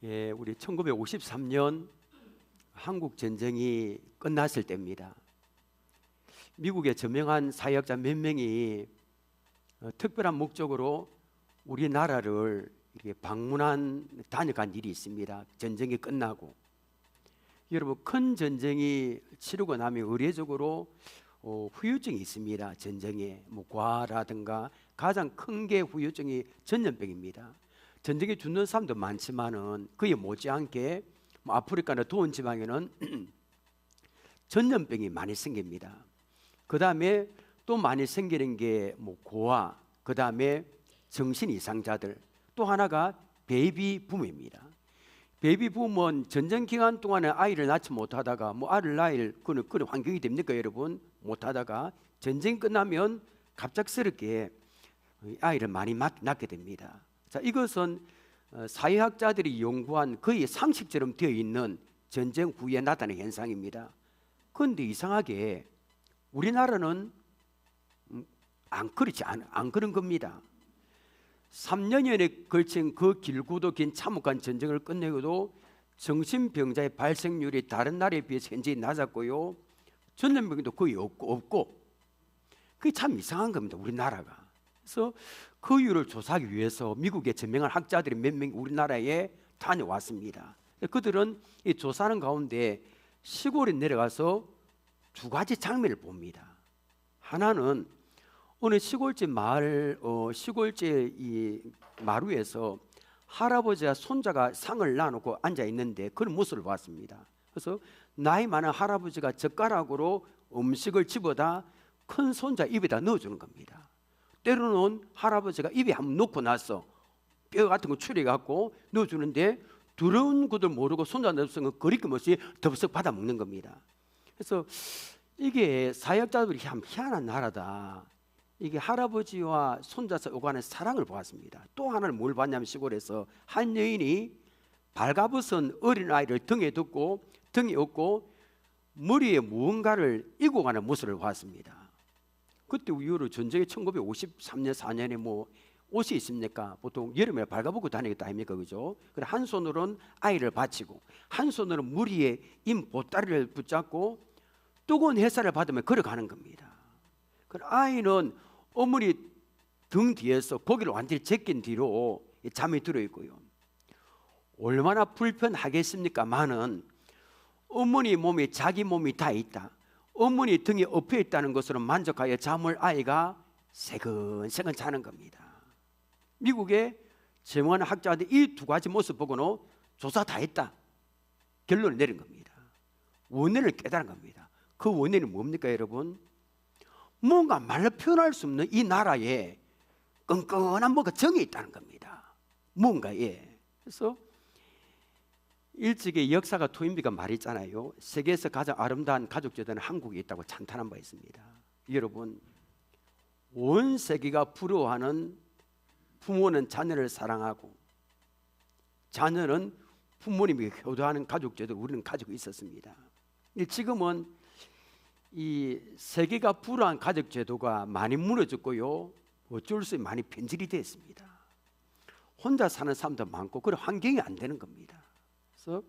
우리 1953년 한국 전쟁이 끝났을 때입니다. 미국의 저명한 사회학자 몇 명이 특별한 목적으로 우리나라를 이렇게 다녀간 일이 있습니다. 전쟁이 끝나고, 여러분, 큰 전쟁이 치르고 나면 의례적으로 후유증이 있습니다. 전쟁에 과라든가 가장 큰 게 후유증이 전염병입니다. 전쟁에 죽는 사람도 많지만은 그에 못지않게 아프리카나 더운 지방에는 전염병이 많이 생깁니다. 그 다음에 또 많이 생기는 게 고아, 그 다음에 정신 이상자들, 또 하나가 베이비붐입니다. 베이비붐은 전쟁 기간 동안에 아이를 낳지 못하다가 아이를 낳을 그런 환경이 됩니까, 여러분? 못하다가 전쟁 끝나면 갑작스럽게 아이를 많이 낳게 됩니다. 자, 이것은 사회학자들이 연구한 거의 상식처럼 되어 있는 전쟁 후에 나타나는 현상입니다. 그런데 이상하게 우리나라는 안 그런 겁니다. 3년여에 걸친 그 길고도 긴 참혹한 전쟁을 끝내고도 정신병자의 발생률이 다른 나라에 비해서 현저히 낮았고요, 전염병도 거의 없고 그게 참 이상한 겁니다, 우리나라가. 그래서 그 이유를 조사하기 위해서 미국의 저명한 학자들이 몇 명이 우리나라에 다녀왔습니다. 그들은 이 조사하는 가운데 시골에 내려가서 두 가지 장면을 봅니다. 하나는 어느 시골집 이 마루에서 할아버지와 손자가 상을 놔놓고 앉아 있는데 그런 모습을 봤습니다. 그래서 나이 많은 할아버지가 젓가락으로 음식을 집어다 큰 손자 입에다 넣어주는 겁니다. 때로는 할아버지가 입에 한번 넣고 나서 뼈 같은 거 추려갖고 넣어주는데 두려운 것도 모르고 손자 넣었으면 거리낌 없이 덥석 받아 먹는 겁니다. 그래서 이게 사역자들이 참 희한한 나라다. 이게 할아버지와 손자 오가는 사랑을 보았습니다. 또 하나는 뭘 봤냐면 시골에서 한 여인이 발가벗은 어린아이를 등에 업고 머리에 무언가를 이고 가는 모습을 보았습니다. 그때 이후로 전쟁이 1953년 4년에 옷이 있습니까? 보통 여름에 발가벗고 다니겠다 아닙니까, 그죠? 그래 한 손으로는 아이를 받치고 한 손으로는 머리에 인 보따리를 붙잡고 뜨거운 햇살을 받으며 걸어가는 겁니다. 그 아이는 어머니 등 뒤에서 고개를 완전히 제낀 뒤로 잠이 들어 있고요. 얼마나 불편하겠습니까만은 어머니 몸에 자기 몸이 다 있다, 어머니 등에 엎여 있다는 것으로 만족하여 잠을 아이가 새근새근 자는 겁니다. 미국의 전문 학자들이 이 두 가지 모습 보고는 조사 다 했다 결론을 내린 겁니다. 원인을 깨달은 겁니다. 그 원인은 뭡니까, 여러분? 뭔가 말로 표현할 수 없는 이 나라에 끈끈한 뭔가 정이 있다는 겁니다. 뭔가에. 그래서 일찍의 역사가 토인비가 말했잖아요. 세계에서 가장 아름다운 가족제도는 한국에 있다고 찬탄한 바 있습니다. 여러분, 온 세계가 부러워하는 부모는 자녀를 사랑하고 자녀는 부모님에게 효도하는 가족제도를 우리는 가지고 있었습니다. 지금은 이 세계가 불우한 가족제도가 많이 무너졌고요, 어쩔 수 없이 많이 변질이 됐습니다. 혼자 사는 사람도 많고 그런 환경이 안 되는 겁니다. 그래서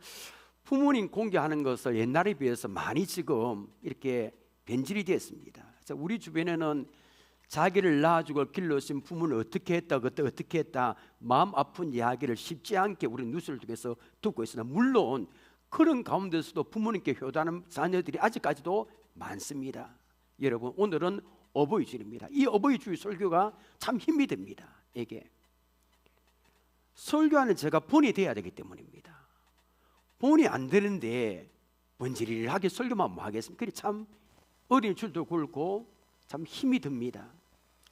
부모님 공경하는 것을 옛날에 비해서 많이 지금 이렇게 변질이 됐습니다. 그래서 우리 주변에는 자기를 낳아주고 길러신 부모는 어떻게 했다, 그때 어떻게 했다, 마음 아픈 이야기를 쉽지 않게 우리 뉴스를 통해서 듣고 있으나, 물론 그런 가운데서도 부모님께 효도하는 자녀들이 아직까지도 많습니다. 여러분, 오늘은 어버이 주일입니다. 이 어버이 주일 설교가 참 힘이 됩니다. 이게 설교하는 제가 본이 돼야 되기 때문입니다. 본이 안 되는데 번지르르하게 설교만 뭐 하겠습니까? 그래 참 어린 줄도 굵고 참 힘이 듭니다.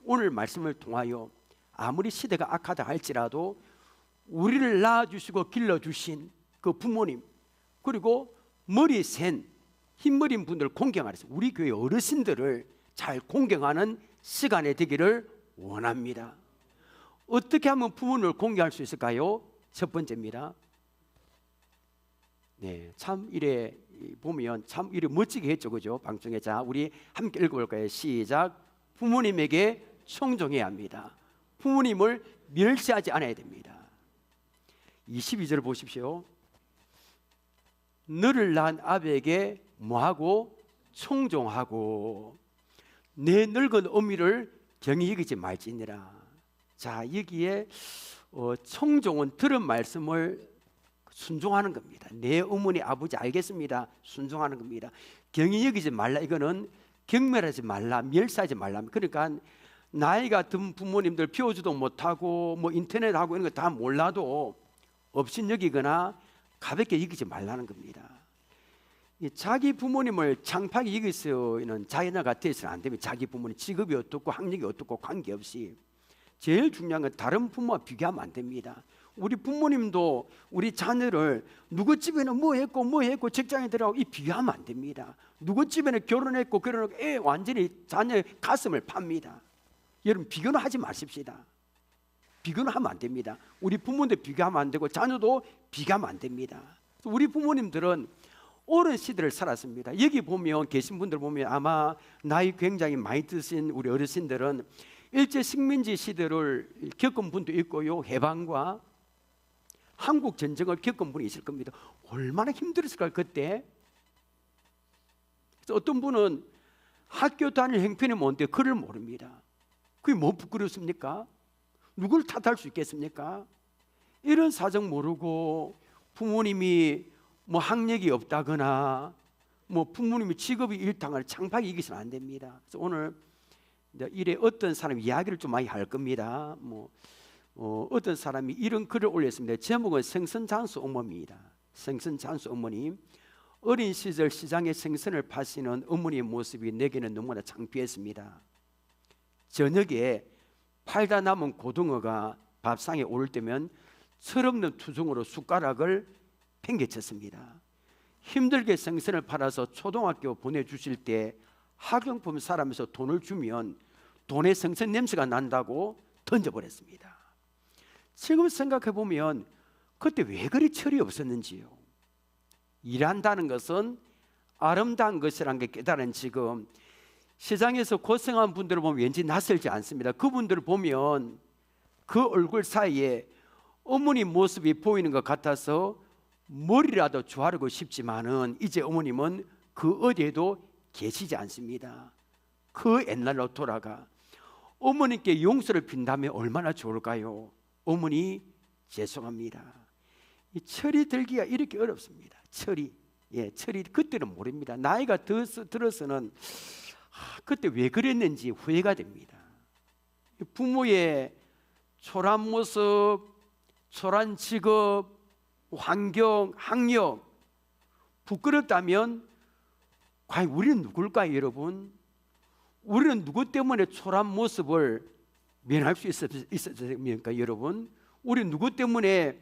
오늘 말씀을 통하여 아무리 시대가 악하다 할지라도 우리를 낳아주시고 길러주신 그 부모님, 그리고 머리 센 흰머리인 분들 공경하면서 우리 교회 어르신들을 잘 공경하는 시간이 되기를 원합니다. 어떻게 하면 부모님을 공경할 수 있을까요? 첫 번째입니다. 참 이래 보면 참 이래 멋지게 했죠, 그죠? 방송에. 자, 우리 함께 읽어볼까요? 시작. 부모님에게 청종해야 합니다. 부모님을 멸시하지 않아야 됩니다. 22절 보십시오. 너를 낳은 아비에게 뭐하고? 청종하고 내 늙은 어미를 경히 여기지 말지니라. 자, 여기에 청종은 들은 말씀을 순종하는 겁니다. 내 어머니 아버지 알겠습니다. 순종하는 겁니다. 경히 여기지 말라, 이거는 경멸하지 말라, 멸시하지 말라. 그러니까 나이가 든 부모님들 피워주도 못하고 뭐 인터넷하고 이런 거 다 몰라도 없인 여기거나 가볍게 여기지 말라는 겁니다. 자기 부모님을 창피하게 여기서는 자기나가 되어서는 안 됩니다. 자기 부모님 직업이 어떻고 학력이 어떻고 관계없이 제일 중요한 건 다른 부모와 비교하면 안 됩니다. 우리 부모님도 우리 자녀를 누구 집에는 뭐 했고 직장에 들어가고 이 비교하면 안 됩니다. 누구 집에는 결혼했고 애 완전히 자녀의 가슴을 팝니다. 여러분 비교는 하지 마십시다. 비교는 하면 안 됩니다. 우리 부모님도 비교하면 안 되고 자녀도 비교하면 안 됩니다. 우리 부모님들은 오랜 시대를 살았습니다. 여기 보면 계신 분들 보면 아마 나이 굉장히 많이 드신 우리 어르신들은 일제 식민지 시대를 겪은 분도 있고요, 해방과 한국 전쟁을 겪은 분이 있을 겁니다. 얼마나 힘들었을까요 그때? 그래서 어떤 분은 학교 다닐 형편이 뭔데 글을 모릅니다. 그게 뭐 부끄럽습니까? 누굴 탓할 수 있겠습니까? 이런 사정 모르고 부모님이 뭐 학력이 없다거나 뭐 부모님이 직업이 일당을 창피하게 여기서는 안 됩니다. 그래서 오늘 이래 어떤 사람 이야기를 좀 많이 할 겁니다. 어떤 사람이 이런 글을 올렸습니다. 제목은 생선장수 어머니입니다. 생선장수 어머니. 어린 시절 시장에 생선을 파시는 어머니의 모습이 내게는 너무나 창피했습니다. 저녁에 팔다 남은 고등어가 밥상에 오를 때면 철없는 투정으로 숟가락을 팽개쳤습니다. 힘들게 생선을 팔아서 초등학교 보내주실 때 학용품 사람에서 돈을 주면 돈에 생선 냄새가 난다고 던져버렸습니다. 지금 생각해 보면 그때 왜 그리 철이 없었는지요. 일한다는 것은 아름다운 것이라는 게 깨달은 지금 시장에서 고생한 분들을 보면 왠지 낯설지 않습니다. 그분들을 보면 그 얼굴 사이에 어머니 모습이 보이는 것 같아서 머리라도 조아르고 싶지만은 이제 어머님은 그 어디에도 계시지 않습니다. 그 옛날로 돌아가 어머님께 용서를 빈다면 얼마나 좋을까요? 어머니 죄송합니다. 이 철이 들기가 이렇게 어렵습니다. 철이 그때는 모릅니다. 나이가 들어서는 그때 왜 그랬는지 후회가 됩니다. 부모의 초라한 모습, 초라한 직업, 환경, 학력 부끄럽다면 과연 우리는 누굴까요, 여러분? 우리는 누구 때문에 초라한 모습을 면할 수 있었습니까, 여러분? 우리 누구 때문에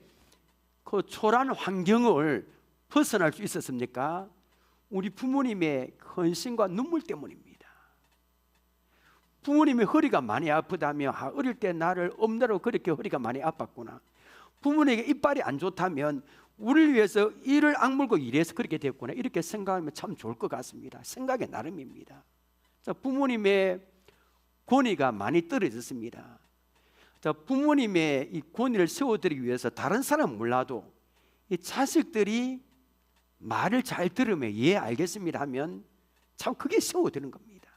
그 초라한 환경을 벗어날 수 있었습니까? 우리 부모님의 헌신과 눈물 때문입니다. 부모님의 허리가 많이 아프다며 어릴 때 나를 엄나로 그렇게 허리가 많이 아팠구나. 부모님에게 이빨이 안 좋다면 우리를 위해서 이를 악물고 일해서 그렇게 됐구나. 이렇게 생각하면 참 좋을 것 같습니다. 생각의 나름입니다. 자, 부모님의 권위가 많이 떨어졌습니다. 자, 부모님의 이 권위를 세워드리기 위해서 다른 사람은 몰라도 이 자식들이 말을 잘 들으면 예 알겠습니다 하면 참 그게 세워드리는 겁니다.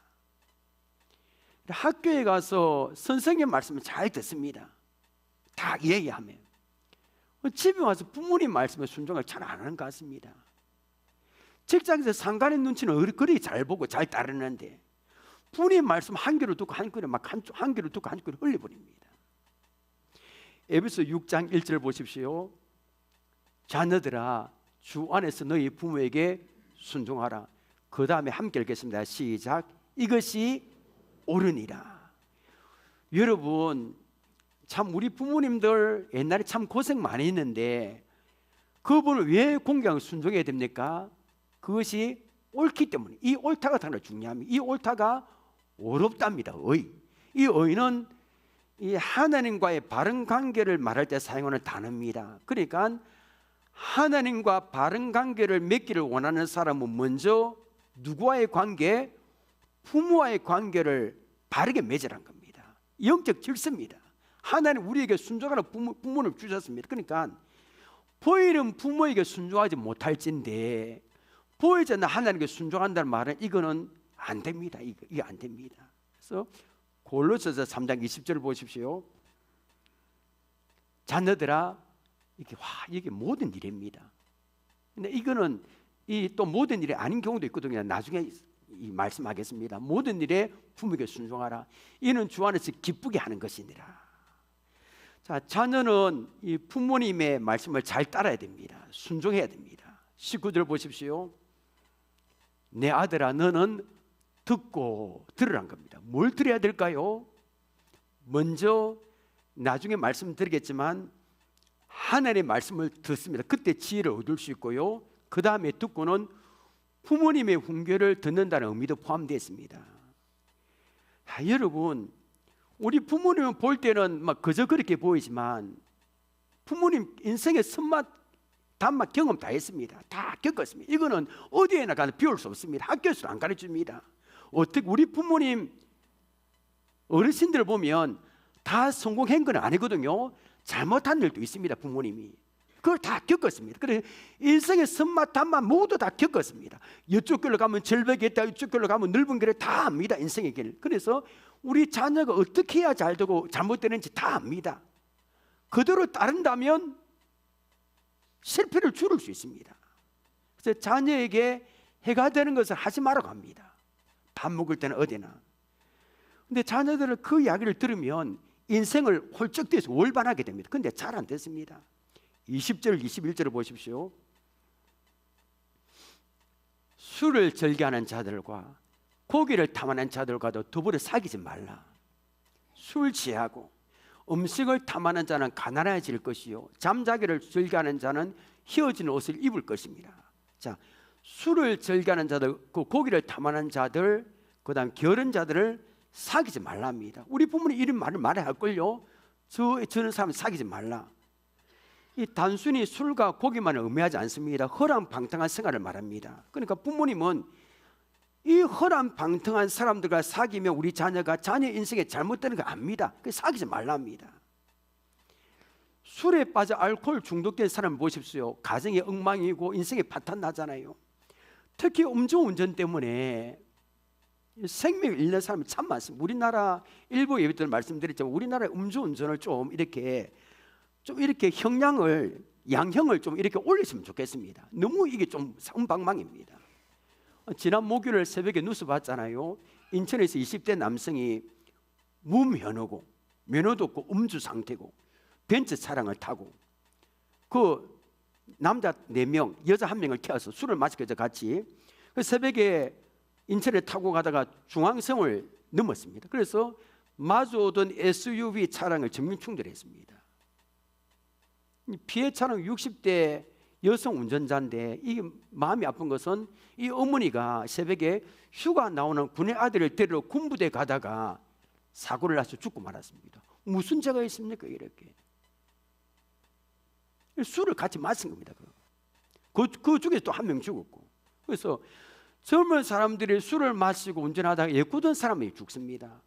학교에 가서 선생님 말씀을 잘 듣습니다. 다 이해하면 집에 와서 부모님 말씀에 순종을 잘 안 하는 것 같습니다. 직장에서 상관의 눈치는 그리 잘 보고 잘 따르는데 부모님 말씀 한 귀로 듣고 한 귀로 한 귀로 듣고 한 귀로 흘려버립니다. 에베소 6장 1절 보십시오. 자녀들아 주 안에서 너희 부모에게 순종하라. 그 다음에 함께 읽겠습니다. 시작. 이것이 옳으니라. 여러분 참 우리 부모님들 옛날에 참 고생 많이 했는데 그분을 왜 공경하고 순종해야 됩니까? 그것이 옳기 때문에. 이 옳다가 정말 중요합니다. 이 옳다가 어렵답니다. 이 의는 이 하나님과의 바른 관계를 말할 때 사용하는 단어입니다. 그러니까 하나님과 바른 관계를 맺기를 원하는 사람은 먼저 누구와의 관계? 부모와의 관계를 바르게 맺으란 겁니다. 영적 질서입니다. 하나님 우리에게 순종하는 부모를 주셨습니다. 그러니까 보이는 부모에게 순종하지 못할진데 보이지 않는 하나님께 순종한다는 말은 이거는 안 됩니다. 이게 안 됩니다. 그래서 골로새서 3장 20절 보십시오. 자녀들아, 이게 모든 일입니다. 근데 이거는 또 모든 일이 아닌 경우도 있거든요. 나중에 말씀하겠습니다. 모든 일에 부모에게 순종하라. 이는 주 안에서 기쁘게 하는 것이니라. 자, 자녀는 이 부모님의 말씀을 잘 따라야 됩니다. 순종해야 됩니다. 19절 보십시오. 내 아들아, 너는 듣고 들으란 겁니다. 뭘 들어야 될까요? 먼저 나중에 말씀드리겠지만 하나님의 말씀을 듣습니다. 그때 지혜를 얻을 수 있고요. 그 다음에 듣고는 부모님의 훈계를 듣는다는 의미도 포함되어 있습니다. 여러분, 우리 부모님은 볼 때는 막 그저 그렇게 보이지만 부모님 인생의 쓴맛 단맛 경험 다 했습니다. 다 겪었습니다. 이거는 어디에나 가서 비울 수 없습니다. 학교에서도 안 가르쳐줍니다. 어떻게 우리 부모님 어르신들 보면 다 성공한 건 아니거든요. 잘못한 일도 있습니다. 부모님이 그걸 다 겪었습니다. 그래서 인생의 쓴맛 단맛 모두 다 겪었습니다. 이쪽 길로 가면 절벽이 있다, 이쪽 길로 가면 넓은 길을 다 압니다. 인생의 길. 그래서 우리 자녀가 어떻게 해야 잘 되고 잘못되는지 다 압니다. 그대로 따른다면 실패를 줄일 수 있습니다. 그래서 자녀에게 해가 되는 것을 하지 말라고 합니다. 밥 먹을 때는 어디나. 근데 자녀들은 그 이야기를 들으면 인생을 홀쭉돼서 월반하게 됩니다. 근데 잘 안 됐습니다. 20절 21절을 보십시오. 술을 즐겨하는 자들과 고기를 탐하는 자들과도 더불어 사귀지 말라. 술 취하고 음식을 탐하는 자는 가난해질 것이요 잠자기를 즐겨하는 자는 휘어진 옷을 입을 것입니다. 자, 술을 즐겨하는 자들, 그 고기를 탐하는 자들, 그다음 게으른 자들을 사귀지 말랍니다. 우리 부모님 이런 말을 말해야 할걸요. 저런 사람 사귀지 말라. 이 단순히 술과 고기만을 의미하지 않습니다. 허랑방탕한 생활을 말합니다. 그러니까 부모님은 이 허랑방탕한 사람들과 사귀면 우리 자녀가 자녀 인생에 잘못되는 거 압니다. 그래서 사귀지 말랍니다. 술에 빠져 알코올 중독된 사람 보십시오. 가정이 엉망이고 인생에 파탄 나잖아요. 특히 음주운전 때문에 생명을 잃는 사람이 참 많습니다. 우리나라 일부 예배 때 말씀드렸지만 우리나라의 음주운전을 좀 이렇게 양형을 좀 이렇게 올리시면 좋겠습니다. 너무 이게 좀 상방망입니다. 지난 목요일 새벽에 뉴스 봤잖아요. 인천에서 20대 남성이 무면허고 면허도 없고 음주 상태고 벤츠 차량을 타고 그 남자 4명 여자 1명을 태워서 술을 마시고 같이 그 새벽에 인천에 타고 가다가 중앙성을 넘었습니다. 그래서 마주오던 SUV 차량을 정면 충돌했습니다. 피해 차량 60대 여성 운전자인데 이게 마음이 아픈 것은 이 어머니가 새벽에 휴가 나오는 군의 아들을 데리러 군부대 가다가 사고를 나서 죽고 말았습니다. 무슨 죄가 있습니까? 이렇게 술을 같이 마신 겁니다. 그 중에 또 1명 죽었고. 그래서 젊은 사람들이 술을 마시고 운전하다가 예꾸던 사람이 죽습니다.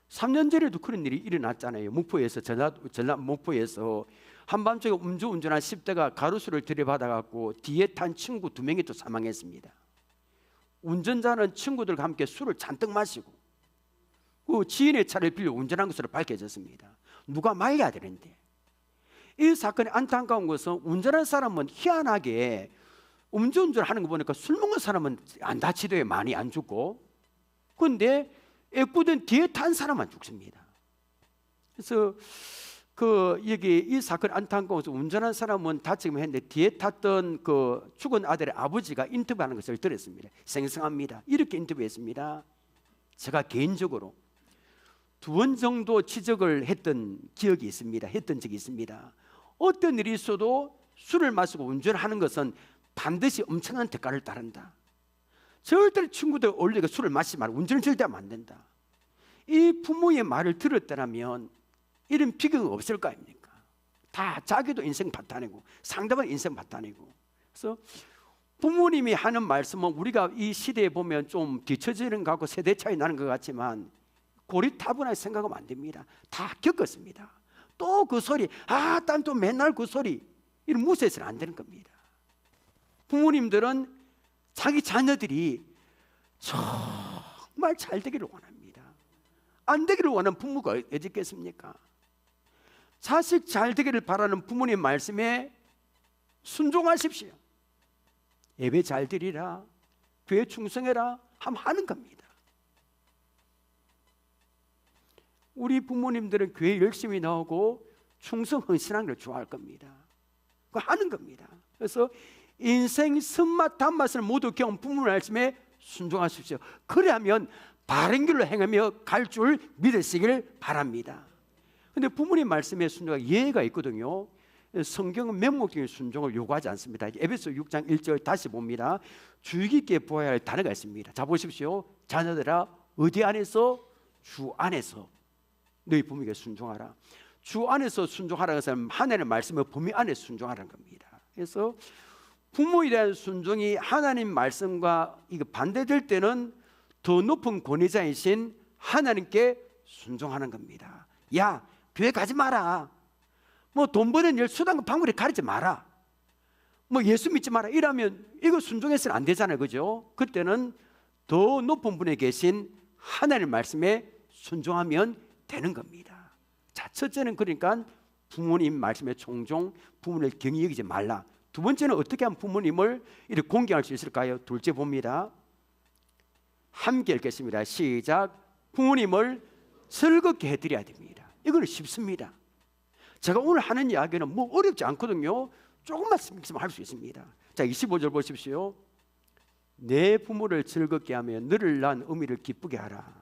3년 전에도 그런 일이 일어났잖아요. 목포에서 전남 목포에서 한밤중에 음주운전한 10대가 가로수를 들이받아갖고 뒤에 탄 친구 2명이 또 사망했습니다. 운전자는 친구들과 함께 술을 잔뜩 마시고 그 지인의 차를 빌려 운전한 것으로 밝혀졌습니다. 누가 말려야 되는데 이 사건의 안타까운 것은 운전한 사람은 희한하게 음주운전하는 거 보니까 술 먹은 사람은 안 다치대요. 많이 안 죽고. 그런데 애꿎은 뒤에 탄 사람만 죽습니다. 그래서 여기 이 사건 안타까워서 운전한 사람은 다치기만 했는데 뒤에 탔던 그 죽은 아들의 아버지가 인터뷰하는 것을 들었습니다. 생생합니다. 이렇게 인터뷰했습니다. 제가 개인적으로 2번 정도 지적을 했던 적이 있습니다. 어떤 일이 있어도 술을 마시고 운전하는 것은 반드시 엄청난 대가를 따른다. 절대로 친구들 어울리게 술을 마시지 말고 운전을 절대 하면 안 된다. 이 부모의 말을 들었다면 이런 비극은 없을 거 아닙니까? 다 자기도 인생 파탄이고 상대방 인생 파탄이고. 그래서 부모님이 하는 말씀은 우리가 이 시대에 보면 좀 뒤처지는 것 같고 세대 차이 나는 것 같지만 고리타분하게 생각하면 안 됩니다. 다 겪었습니다. 또 그 소리, 딴 또 맨날 그 소리. 이런 무시해서는 안 되는 겁니다. 부모님들은 자기 자녀들이 정말 잘 되기를 원합니다. 안 되기를 원하는 부모가 어디 있겠습니까? 자식 잘 되기를 바라는 부모님 말씀에 순종하십시오. 예배 잘 드리라, 교회 충성해라 하면 하는 겁니다. 우리 부모님들은 교회 열심히 나오고 충성 헌신하는 걸 좋아할 겁니다. 그거 하는 겁니다. 그래서 인생 쓴맛 단맛을 모두 경험 부모 말씀에 순종하십시오. 그래야면 바른 길로 행하며 갈 줄 믿으시길 바랍니다. 근데 부모님 말씀에 순종하기 예외가 있거든요. 성경은 맹목적인 순종을 요구하지 않습니다. 에베소 6장 1절 다시 봅니다. 주의 깊게 보아야 할 단어가 있습니다. 자 보십시오. 자녀들아 어디 안에서? 주 안에서 너희 부모에게 순종하라. 주 안에서 순종하라는 것은 하나님의 말씀의 범위 안에 순종하라는 겁니다. 그래서 부모에 대한 순종이 하나님 말씀과 이거 반대될 때는 더 높은 권위자이신 하나님께 순종하는 겁니다. 야, 교회 가지 마라. 뭐 돈 버는 일 수단과 방법을 가리지 마라. 뭐 예수 믿지 마라. 이러면 이거 순종해서는 안 되잖아요, 그죠? 그때는 더 높은 분에 계신 하나님 말씀에 순종하면 되는 겁니다. 자, 첫째는 그러니까 부모님 말씀에 종종 부모를 경히 여기지 말라. 두 번째는 어떻게 하면 부모님을 이렇게 공경할 수 있을까요? 둘째 봅니다. 함께 읽겠습니다. 시작. 부모님을 즐겁게 해드려야 됩니다. 이거는 쉽습니다. 제가 오늘 하는 이야기는 뭐 어렵지 않거든요. 조금만 있으면 할 수 있습니다. 자, 25절 보십시오. 내 부모를 즐겁게 하며 너를 낳은 어미를 기쁘게 하라.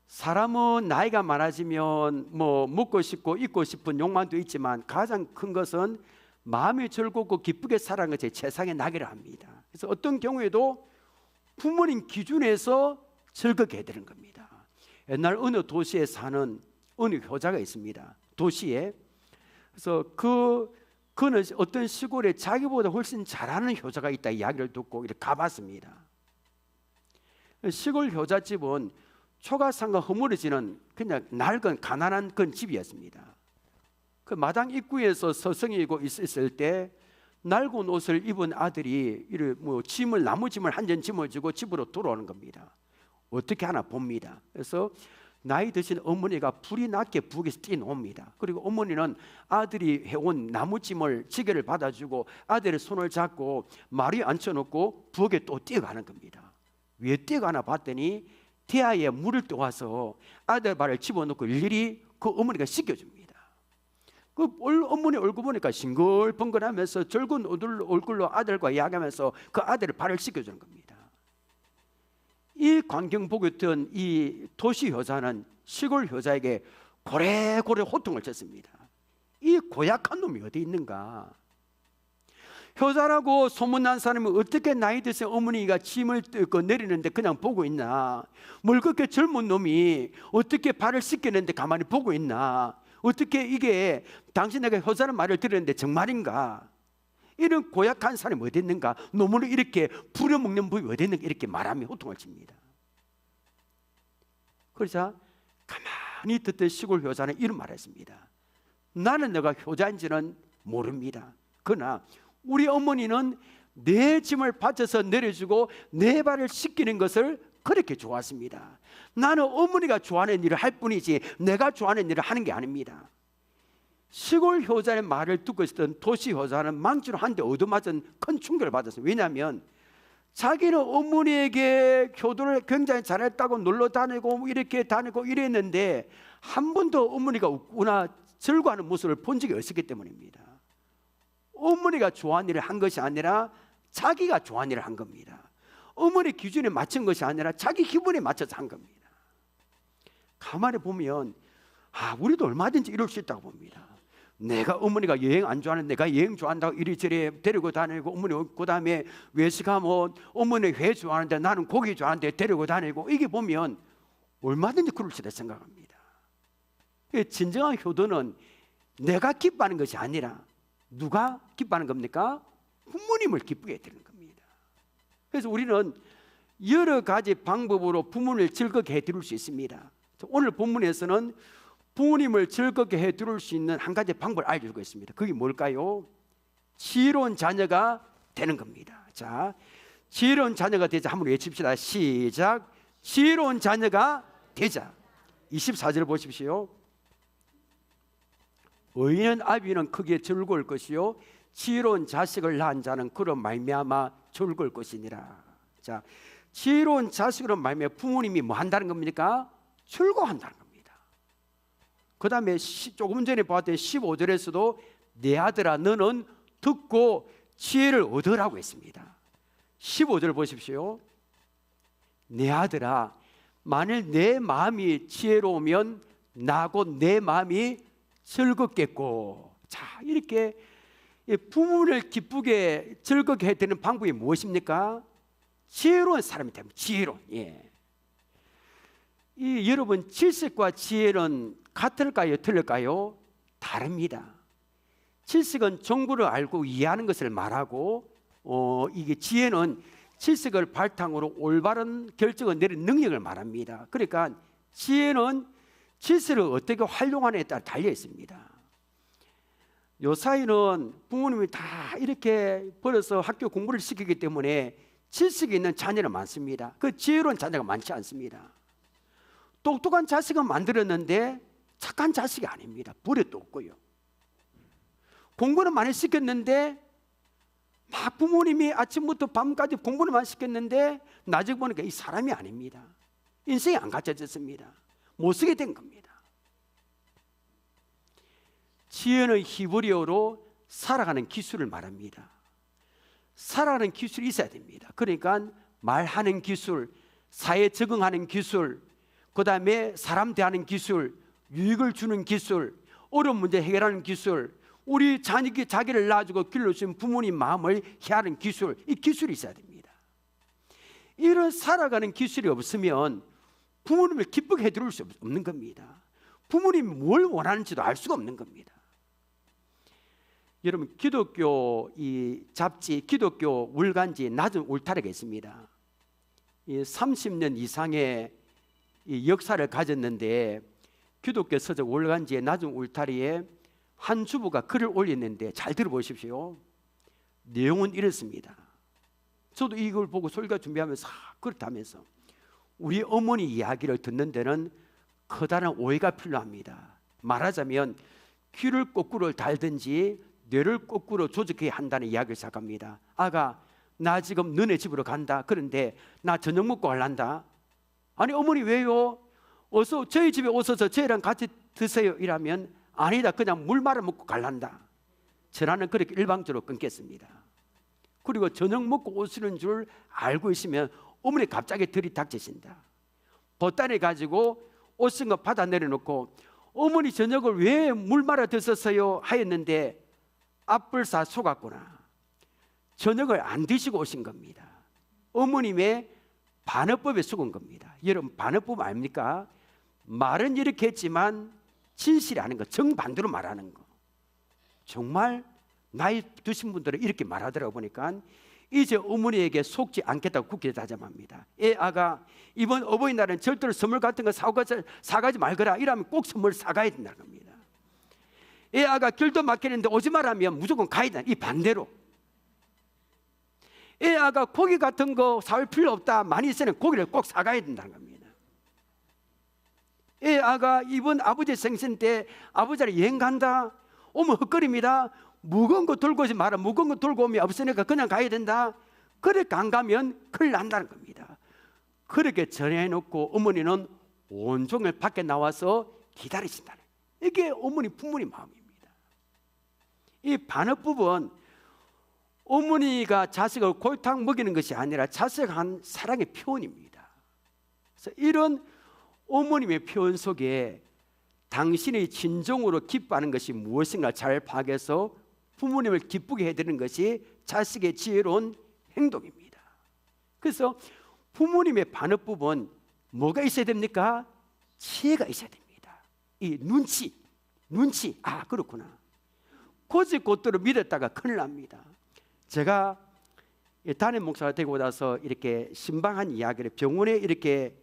사람은 나이가 많아지면 뭐 먹고 싶고 입고 싶은 욕망도 있지만 가장 큰 것은 마음이 즐겁고 기쁘게 살아가는 것이 최상의 낙이라 합니다. 그래서 어떤 경우에도 부모님 기준에서 즐겁게 해야 되는 겁니다. 옛날 어느 도시에 사는 어느 효자가 있습니다. 도시에. 그래서 그는 어떤 시골에 자기보다 훨씬 잘하는 효자가 있다 이야기를 듣고 이렇게 가봤습니다. 시골 효자집은 초가상가 허물어지는 그냥 낡은 가난한 그런 집이었습니다. 그 마당 입구에서 서성이고 있을 때 낡은 옷을 입은 아들이 뭐 짐을 나무 짐을 한 전 짊어지고 집으로 돌아오는 겁니다. 어떻게 하나 봅니다. 그래서 나이 드신 어머니가 불이 낮게 부엌에서 뛰어옵니다. 그리고 어머니는 아들이 해온 나무짐을 지게를 받아주고 아들의 손을 잡고 마루에 앉혀놓고 부엌에 또 뛰어가는 겁니다. 왜 뛰어가나 봤더니 태아에 물을 떠와서 아들 발을 집어넣고 일일이 그 어머니가 씻겨줍니다. 그 어머니 얼굴 보니까 싱글벙글하면서 젊은 얼굴로 아들과 이야기하면서 그 아들의 발을 씻겨주는 겁니다. 이 광경 보고 있던 이 도시 효자는 시골 효자에게 고래고래 호통을 쳤습니다. 이 고약한 놈이 어디 있는가? 효자라고 소문난 사람이 어떻게 나이 드신 어머니가 짐을 뜯고 내리는데 그냥 보고 있나? 뭘 그렇게 젊은 놈이 어떻게 발을 씻기는데 가만히 보고 있나? 어떻게 이게 당신에게 효자는 말을 들었는데 정말인가? 이런 고약한 사람이 어디 있는가? 놈을 이렇게 부려먹는 법이 어디 있는가? 이렇게 말하며 호통을 칩니다. 그러자 가만히 듣던 시골 효자는 이런 말을 했습니다. 나는 내가 효자인지는 모릅니다. 그러나 우리 어머니는 내 짐을 받쳐서 내려주고 내 발을 씻기는 것을 그렇게 좋았습니다. 나는 어머니가 좋아하는 일을 할 뿐이지 내가 좋아하는 일을 하는 게 아닙니다. 시골 효자의 말을 듣고 있었던 도시 효자는 망치로 한 대 얻어맞은 큰 충격을 받았어요. 왜냐하면 자기는 어머니에게 효도를 굉장히 잘했다고 놀러 다니고 이렇게 다니고 이랬는데 한 번도 어머니가 웃거나 즐거워하는 모습을 본 적이 없었기 때문입니다. 어머니가 좋아하는 일을 한 것이 아니라 자기가 좋아하는 일을 한 겁니다. 어머니 기준에 맞춘 것이 아니라 자기 기분에 맞춰서 한 겁니다. 가만히 보면 우리도 얼마든지 이럴 수 있다고 봅니다. 내가 어머니가 여행 안 좋아하는 내가 여행 좋아한다고 이리저리 데리고 다니고 어머니 그 다음에 외식하면 어머니 회 좋아하는데 나는 고기 좋아하는데 데리고 다니고 이게 보면 얼마든지 그럴 수 있다 생각합니다. 진정한 효도는 내가 기뻐하는 것이 아니라 누가 기뻐하는 겁니까? 부모님을 기쁘게 해드리는 겁니다. 그래서 우리는 여러 가지 방법으로 부모님을 즐겁게 해드릴 수 있습니다. 오늘 본문에서는 부모님을 즐겁게 해드릴 수 있는 한 가지 방법을 알려주고 있습니다. 그게 뭘까요? 지혜로운 자녀가 되는 겁니다. 자, 지혜로운 자녀가 되자. 한번 외칩시다. 시작. 지혜로운 자녀가 되자. 24절 보십시오. 의인은 아비는 크게 즐거울 것이요 지혜로운 자식을 낳은 자는 그로 말미암아 즐거울 것이니라. 자, 지혜로운 자식으로 말미암아 부모님이 뭐 한다는 겁니까? 즐거워한다는 겁니다. 그 다음에 조금 전에 봤던 15절에서도 내 아들아 너는 듣고 지혜를 얻으라고 했습니다. 15절 보십시오. 내 아들아 만일 내 마음이 지혜로우면 나고 내 마음이 즐겁겠고. 자, 이렇게 부모를 기쁘게 즐겁게 해드리는 방법이 무엇입니까? 지혜로운 사람이 되면 지혜로운. 여러분 질색과 지혜는 같을까요? 틀릴까요? 다릅니다. 질색은 정보를 알고 이해하는 것을 말하고 이게 지혜는 질색을 바탕으로 올바른 결정을 내리는 능력을 말합니다. 그러니까 지혜는 질색을 어떻게 활용하느냐에 따라 달려 있습니다. 요 사이는 부모님이 다 이렇게 벌어서 학교 공부를 시키기 때문에 질색이 있는 자녀는 많습니다. 그 지혜로운 자녀가 많지 않습니다. 똑똑한 자식은 만들었는데 착한 자식이 아닙니다. 버릇도 없고요. 공부는 많이 시켰는데 막 부모님이 아침부터 밤까지 공부를 많이 시켰는데 나중에 보니까 이 사람이 아닙니다. 인생이 안 갖춰졌습니다. 못 쓰게 된 겁니다. 지혜는 히브리어로 살아가는 기술을 말합니다. 살아가는 기술이 있어야 됩니다. 그러니까 말하는 기술, 사회에 적응하는 기술, 그 다음에 사람 대하는 기술, 유익을 주는 기술, 어려운 문제 해결하는 기술, 우리 자기를 낳아주고 길러주신 부모님 마음을 헤아리는 기술, 이 기술이 있어야 됩니다. 이런 살아가는 기술이 없으면 부모님을 기쁘게 해드릴 수 없는 겁니다. 부모님이 뭘 원하는지도 알 수가 없는 겁니다. 여러분 기독교 이 잡지, 기독교 월간지 낮은 울타리가 있습니다. 30년 이상의 이 역사를 가졌는데 기독교 서적 월간지의 낮은 울타리에 한 주부가 글을 올렸는데 잘 들어보십시오. 내용은 이렇습니다. 저도 이걸 보고 설교 준비하면서 그렇다면서 우리 어머니 이야기를 듣는 데는 커다란 오해가 필요합니다. 말하자면 귀를 거꾸로 달든지 뇌를 거꾸로 조직해야 한다는 이야기를 시작합니다. 아가 나 지금 너네 집으로 간다. 그런데 나 저녁 먹고 갈란다. 아니 어머니 왜요? 어서 저희 집에 오셔서 저희랑 같이 드세요. 이라면 아니다 그냥 물 말아 먹고 갈란다. 전화는 그렇게 일방적으로 끊겠습니다. 그리고 저녁 먹고 오시는 줄 알고 있으면 어머니 갑자기 들이닥치신다. 보따리 가지고 오신 거 받아 내려놓고 어머니 저녁을 왜 물 말아 드셨어요? 하였는데 앞불사 속았구나. 저녁을 안 드시고 오신 겁니다. 어머님의 반어법에 속은 겁니다. 여러분 반어법 아닙니까? 말은 이렇게 했지만 진실이 아닌 거, 정반대로 말하는 거. 정말 나이 드신 분들은 이렇게 말하더라고 보니까 이제 어머니에게 속지 않겠다고 굳게 다짐합니다. 아가 이번 어버이날은 절대로 선물 같은 거 사가지 말거라. 이러면 꼭 선물 사가야 된다는 겁니다. 아가 길도 막히는데 오지 말라면 무조건 가야 된다. 이 반대로. 아가 고기 같은 거 사올 필요 없다. 많이 있으면 고기를 꼭 사가야 된다는 겁니다. 아가 이번 아버지 생신 때 아버지랑 여행 간다. 오면 헛거립니다. 무거운 거 들고 오지 마라. 무거운 거 들고 오면 없으니까 그냥 가야 된다. 그렇게 안 가면 큰일 난다는 겁니다. 그렇게 전해놓고 어머니는 온종일 밖에 나와서 기다리신다는, 이게 어머니 부모님 마음입니다. 이 반어법은 어머니가 자식을 골탕 먹이는 것이 아니라 자식한 사랑의 표현입니다. 그래서 이런 어머님의 표현 속에 당신의 진정으로 기뻐하는 것이 무엇인가 잘 파악해서 부모님을 기쁘게 해드리는 것이 자식의 지혜로운 행동입니다. 그래서 부모님의 반어법은 뭐가 있어야 됩니까? 지혜가 있어야 됩니다. 이 눈치, 아 그렇구나. 고집고대로 믿었다가 큰일 납니다. 제가 담임 목사가 되고 나서 이렇게 신방한 이야기를 병원에 이렇게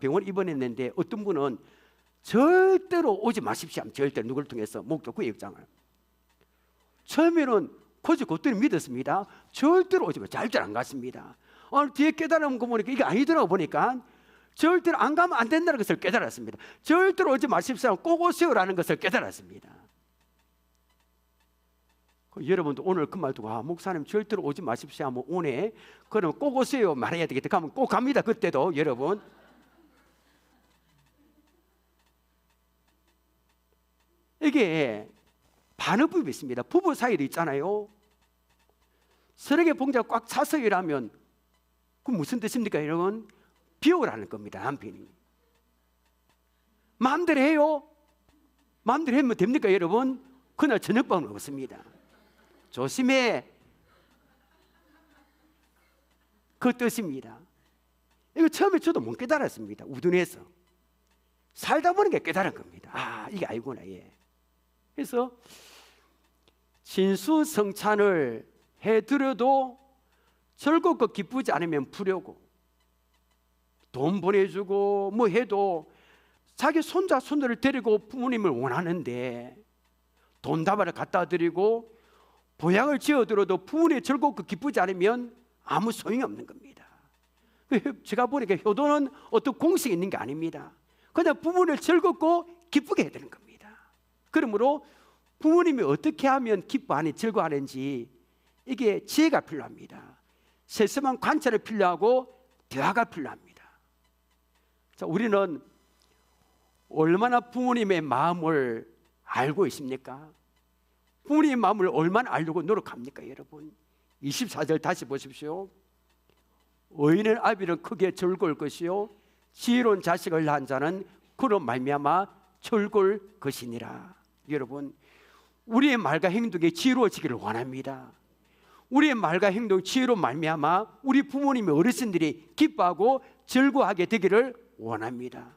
병원 입원했는데 어떤 분은 절대로 오지 마십시오. 절대로 누구를 통해서 목도 구역장을 처음에는 고지 곧들이 믿었습니다. 절대로 오지 마. 절대로 안 갔습니다. 뒤에 깨달은 거 보니까 이게 아니더라고 보니까 절대로 안 가면 안 된다는 것을 깨달았습니다. 절대로 오지 마십시오. 꼭 오세요라는 것을 깨달았습니다. 여러분도 오늘 그 말 두고 목사님 절대로 오지 마십시오 하면 오네. 그러면 꼭 오세요 말해야 되겠다. 그러면 꼭 갑니다. 그때도 여러분. 이게 반응법이 있습니다. 부부 사이도 있잖아요. 서로에게 봉자가 꽉 차서 일하면 그 무슨 뜻입니까 여러분? 비우라는 겁니다. 남편이 마음대로 해요. 마음대로 하면 됩니까 여러분? 그날 저녁밥은 없습니다. 조심해. 그 뜻입니다. 이거 처음에 저도 못 깨달았습니다. 우둔해서 살다 보니까 깨달은 겁니다. 이게 아니구나. 예. 그래서 진수성찬을 해드려도 즐겁고 기쁘지 않으면 부려고, 돈 보내주고 뭐 해도 자기 손자 손녀를 데리고 부모님을 원하는데 돈다발을 갖다 드리고 보약을 지어들어도 부모님이 즐겁고 기쁘지 않으면 아무 소용이 없는 겁니다. 제가 보니까 효도는 어떤 공식이 있는 게 아닙니다. 그냥 부모님을 즐겁고 기쁘게 해야 되는 겁니다. 그러므로 부모님이 어떻게 하면 기뻐하는지 즐거워하는지 이게 지혜가 필요합니다. 세심한 관찰이 필요하고 대화가 필요합니다. 자, 우리는 얼마나 부모님의 마음을 알고 있습니까? 부모님의 마음을 얼마나 알려고 노력합니까 여러분? 24절 다시 보십시오. 의인은 아비를 크게 즐거울 것이요 지혜로운 자식을 낳은 자는 그로 말미암아 즐거울 것이니라. 여러분, 우리의 말과 행동이 지혜로워지기를 원합니다. 우리의 말과 행동 지혜로 말미암아 우리 부모님의 어르신들이 기뻐하고 즐거워하게 되기를 원합니다.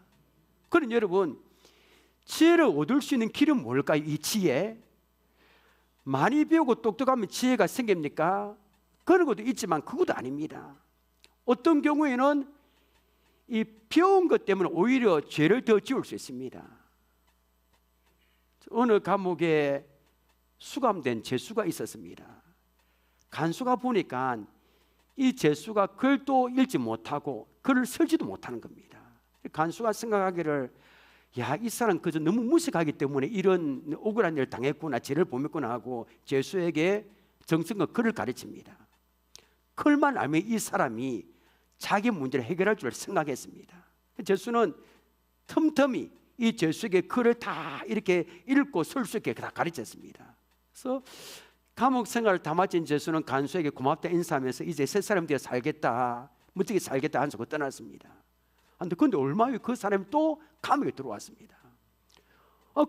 그럼 여러분, 지혜를 얻을 수 있는 길은 뭘까요? 이 지혜, 많이 배우고 똑똑하면 지혜가 생깁니까? 그런 것도 있지만 그것도 아닙니다. 어떤 경우에는 이 배운 것 때문에 오히려 죄를 더 지을 수 있습니다. 어느 감옥에 수감된 죄수가 있었습니다. 간수가 보니까 이 죄수가 글도 읽지 못하고 글을 쓰지도 못하는 겁니다. 간수가 생각하기를 이 사람 그저 너무 무식하기 때문에 이런 억울한 일을 당했구나, 죄를 범했구나 하고 죄수에게 정성껏 글을 가르칩니다. 글만 알면 이 사람이 자기 문제를 해결할 줄 생각했습니다. 죄수는 틈틈이 이 죄수에게 글을 다 이렇게 읽고 쓸 수 있게 다 가르쳤습니다. 그래서 감옥 생활을 다 마친 죄수는 간수에게 고맙다 인사하면서 이제 새 사람 되어 살겠다, 멋지게 살겠다 하면서 떠났습니다. 그런데 얼마 후에 그 사람이 또 감옥에 들어왔습니다.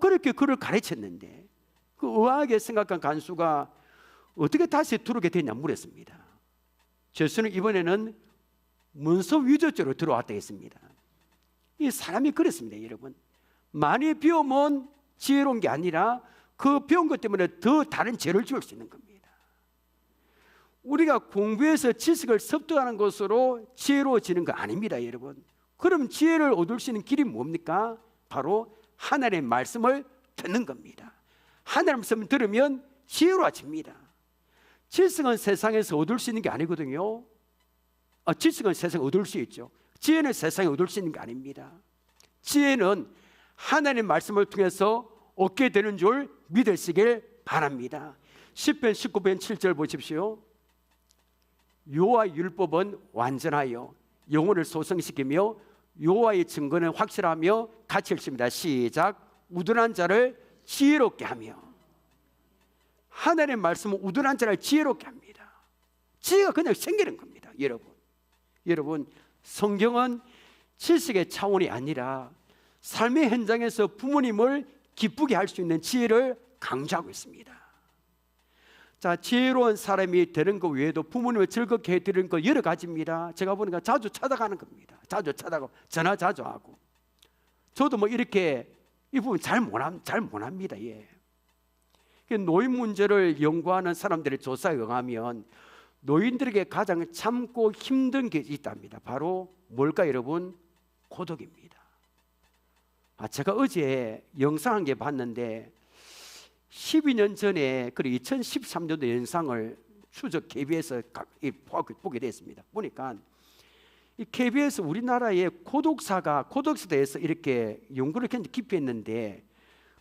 그렇게 그를 가르쳤는데 그 의아하게 생각한 간수가 어떻게 다시 들어오게 됐냐 물었습니다. 죄수는 이번에는 문서 위조죄로 들어왔다 했습니다. 이 사람이 그렇습니다. 여러분, 많이 배우면 지혜로운 게 아니라 그 배운 것 때문에 더 다른 죄를 지을 수 있는 겁니다. 우리가 공부해서 지식을 습득하는 것으로 지혜로워지는 거 아닙니다. 여러분, 그럼 지혜를 얻을 수 있는 길이 뭡니까? 바로 하나님의 말씀을 듣는 겁니다. 하나님의 말씀을 들으면 지혜로워집니다. 지식은 세상에서 얻을 수 있는 게 아니거든요. 지식은 세상에 얻을 수 있죠. 지혜는 세상에 얻을 수 있는 게 아닙니다. 지혜는 하나님의 말씀을 통해서 얻게 되는 줄 믿으시길 바랍니다. 시편 19편 7절 보십시오. 여호와의 율법은 완전하여 영혼을 소성시키며 여호와의 증거는 확실하며 가치 있습니다. 시작. 우둔한 자를 지혜롭게 하며. 하나님의 말씀은 우둔한 자를 지혜롭게 합니다. 지혜가 그냥 생기는 겁니다. 여러분, 성경은 지식의 차원이 아니라 삶의 현장에서 부모님을 기쁘게 할 수 있는 지혜를 강조하고 있습니다. 자, 지혜로운 사람이 되는 것 외에도 부모님을 즐겁게 해드리는 것 여러 가지입니다. 제가 보니까 자주 찾아가는 겁니다. 자주 찾아가고 전화 자주 하고. 저도 뭐 이렇게 이 부분 잘 못합니다. 예. 노인 문제를 연구하는 사람들의 조사에 의하면 노인들에게 가장 참고 힘든 게 있답니다. 바로 뭘까 여러분? 고독입니다. 제가 어제 영상 한 개 봤는데 12년 전에 그 2013년도 영상을 추적 KBS 보게 됐습니다. 보니까 이 KBS 우리나라의 고독사에 대해서 이렇게 연구를 굉장히 깊이 했는데,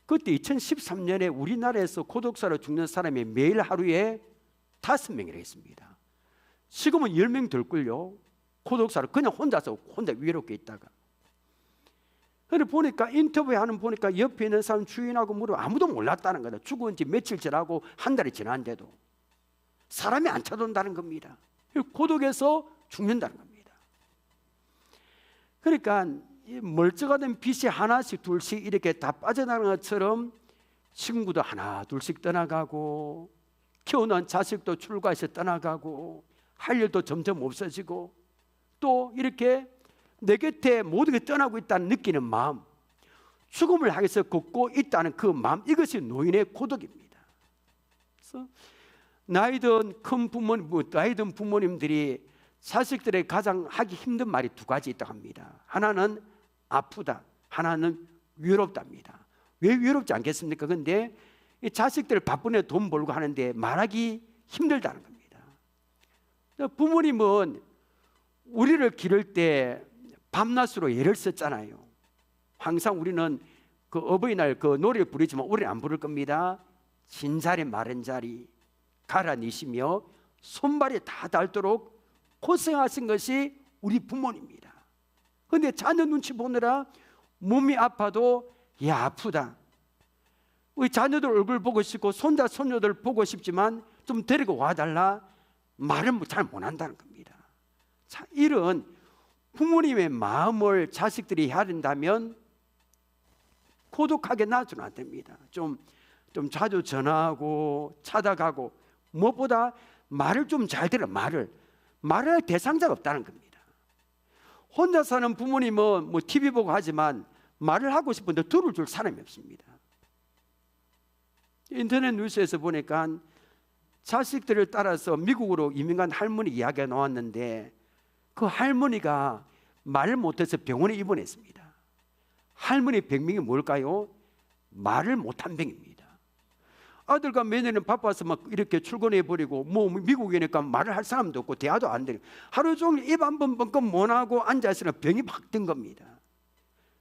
그때 2013년에 우리나라에서 고독사로 죽는 사람이 매일 하루에 5명이라 했습니다. 지금은 10명 될걸요. 고독사로 그냥 혼자 위롭게 있다가. 그런데 보니까 인터뷰하는 보니까 옆에 있는 사람 주인하고 물으면 아무도 몰랐다는 거다. 죽은 지 며칠 지나고 한 달이 지났는데도 사람이 안 찾아온다는 겁니다. 고독에서 죽는다는 겁니다. 그러니까 멀쩡하던 빛이 하나씩 둘씩 이렇게 다 빠져나가는 것처럼 친구도 하나 둘씩 떠나가고, 키우는 자식도 출가해서 떠나가고, 할 일도 점점 없어지고, 또 이렇게 내 곁에 모든 게 떠나고 있다는 느끼는 마음, 죽음을 향해서 걷고 있다는 그 마음, 이것이 노인의 고독입니다. 그래서 나이 든 부모님들이 자식들에게 가장 하기 힘든 말이 2가지 있다고 합니다. 하나는 아프다, 하나는 외롭답니다. 왜 외롭지 않겠습니까? 그런데 이 자식들 바쁘네 돈 벌고 하는데 말하기 힘들다는 겁니다. 부모님은 우리를 기를 때 밤낮으로 애를 썼잖아요. 항상 우리는 그 어버이날 그 노래를 부르지만 우리는 안 부를 겁니다. 진자리 마른 자리 갈아니시며 손발이 다 닳도록 고생하신 것이 우리 부모님입니다. 그런데 자녀 눈치 보느라 몸이 아파도 야 아프다, 우리 자녀들 얼굴 보고 싶고 손자 손녀들 보고 싶지만 좀 데리고 와달라, 말을 잘 못한다는 겁니다. 자, 이런 부모님의 마음을 자식들이 헤아린다면 고독하게 놔두면 안 됩니다. 좀 자주 전화하고 찾아가고, 무엇보다 말을 좀 잘 들어. 말을 할 대상자가 없다는 겁니다. 혼자 사는 부모님은 뭐 TV 보고 하지만 말을 하고 싶은데 들을 줄 사람이 없습니다. 인터넷 뉴스에서 보니까 자식들을 따라서 미국으로 이민 간 할머니 이야기가 나왔는데, 그 할머니가 말을 못해서 병원에 입원했습니다. 할머니 병명이 뭘까요? 말을 못한 병입니다. 아들과 며느리는 바빠서 막 이렇게 출근해버리고, 뭐 미국이니까 말을 할 사람도 없고 대화도 안 되고 하루 종일 입 한 번 뻥끗 못 하고 앉아있으면 병이 막 든 겁니다.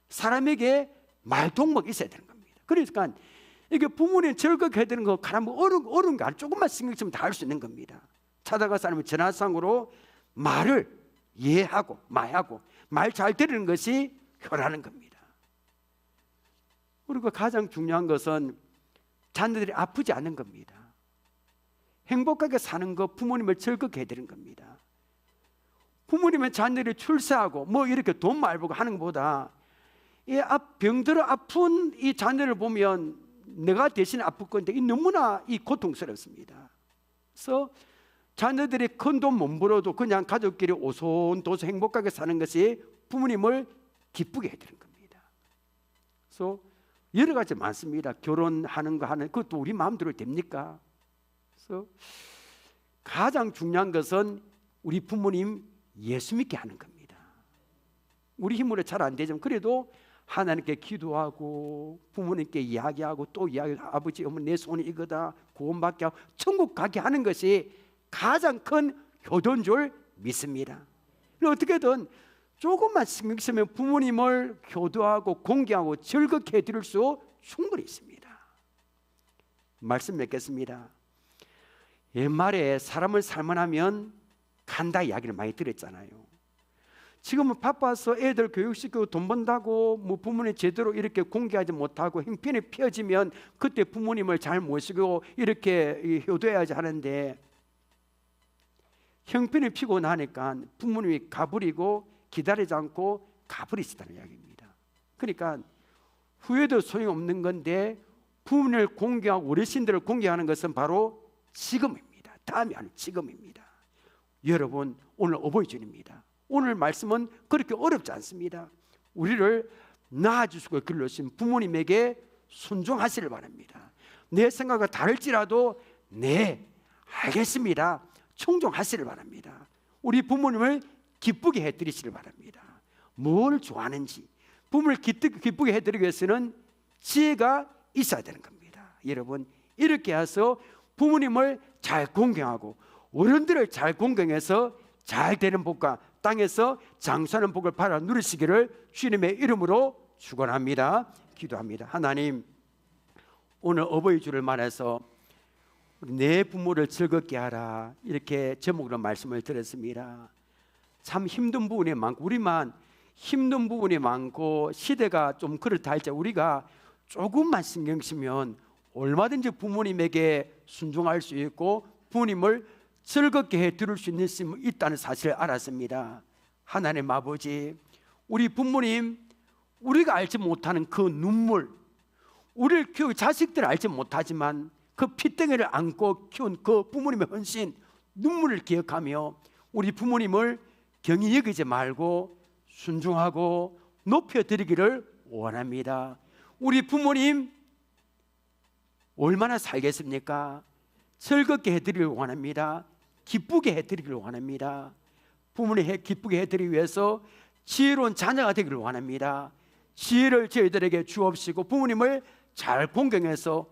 사람에게 말동무가 있어야 되는 겁니다. 그러니까 이게 부모님 절극해야 되는 거 가라 뭐 어려운 거 조금만 신경 쓰면 다 할 수 있는 겁니다. 찾아가서 하면 전화상으로 말을 이해하고 말하고 말 잘 들으는 것이 효라는 겁니다. 그리고 가장 중요한 것은 자녀들이 아프지 않은 겁니다. 행복하게 사는 것, 부모님을 즐겁게 해드리는 겁니다. 부모님의 자녀들이 출세하고 뭐 이렇게 돈 많이 벌고 하는 것보다 이 병들어 아픈 이 자녀를 보면 내가 대신 아플 건데 너무나 고통스럽습니다. 그래서 자녀들이 큰 돈 못 벌어도 그냥 가족끼리 오손도손 행복하게 사는 것이 부모님을 기쁘게 해드리는 겁니다. 그래서 여러 가지 많습니다. 결혼하는 거 하는 그것도 우리 마음대로 됩니까? 그래서 가장 중요한 것은 우리 부모님 예수 믿게 하는 겁니다. 우리 힘으로 잘 안 되지만 그래도 하나님께 기도하고 부모님께 이야기하고 또 이야기하고, 아버지 어머니 내 손이 이거다, 구원받게 하고 천국 가게 하는 것이 가장 큰 효도인 줄 믿습니다. 어떻게든 조금만 신경 쓰면 부모님을 효도하고 공경하고 즐겁게 해드릴 수 충분히 있습니다. 말씀 맺겠습니다. 옛말에 사람을 살만하면 간다 이야기를 많이 들었잖아요. 지금은 바빠서 애들 교육시키고 돈 번다고 뭐 부모님 제대로 이렇게 공개하지 못하고 형편이 피어지면 그때 부모님을 잘 모시고 이렇게 효도해야지 하는데, 형편이 피고 나니까 부모님이 가버리고 기다리지 않고 가버리시다는 이야기입니다. 그러니까 후회도 소용없는 건데 부모님을 공경하고 어르신들을 공경하는 것은 바로 지금입니다. 다음이 아니라 지금입니다. 여러분, 오늘 어버이주일입니다. 오늘 말씀은 그렇게 어렵지 않습니다. 우리를 낳아주시고 길러주신 부모님에게 순종하시길 바랍니다. 내 생각과 다를지라도 네 알겠습니다, 충종하시길 바랍니다. 우리 부모님을 기쁘게 해드리시길 바랍니다. 뭘 좋아하는지 부모를 기쁘게 해드리기 위해서는 지혜가 있어야 되는 겁니다. 여러분, 이렇게 해서 부모님을 잘 공경하고 어른들을 잘 공경해서 잘 되는 복과 땅에서 장수하는 복을 받아 누리시기를 주님의 이름으로 축원합니다. 기도합니다. 하나님, 오늘 어버이 주를 말해서 내 부모를 즐겁게 하라, 이렇게 제목으로 말씀을 드렸습니다. 참 힘든 부분이 많고, 우리만 힘든 부분이 많고 시대가 좀 그렇다 할지 우리가 조금만 신경 쓰면 얼마든지 부모님에게 순종할 수 있고 부모님을 즐겁게 해드릴 수 있다는 사실을 알았습니다. 하나님 아버지, 우리 부모님, 우리가 알지 못하는 그 눈물, 우리를 키우고 자식들을 알지 못하지만 그 핏덩이를 안고 키운 그 부모님의 헌신, 눈물을 기억하며 우리 부모님을 경히 여기지 말고 순종하고 높여드리기를 원합니다. 우리 부모님 얼마나 살겠습니까? 즐겁게 해드리길 원합니다. 기쁘게 해드리기를 원합니다. 부모님 기쁘게 해드리기 위해서 지혜로운 자녀가 되기를 원합니다. 지혜를 저희들에게 주옵시고 부모님을 잘 공경해서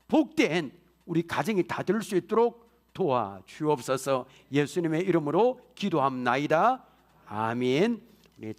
복된 우리 가정이 다 될 수 있도록 도와주옵소서. 예수님의 이름으로 기도합나이다. 아멘.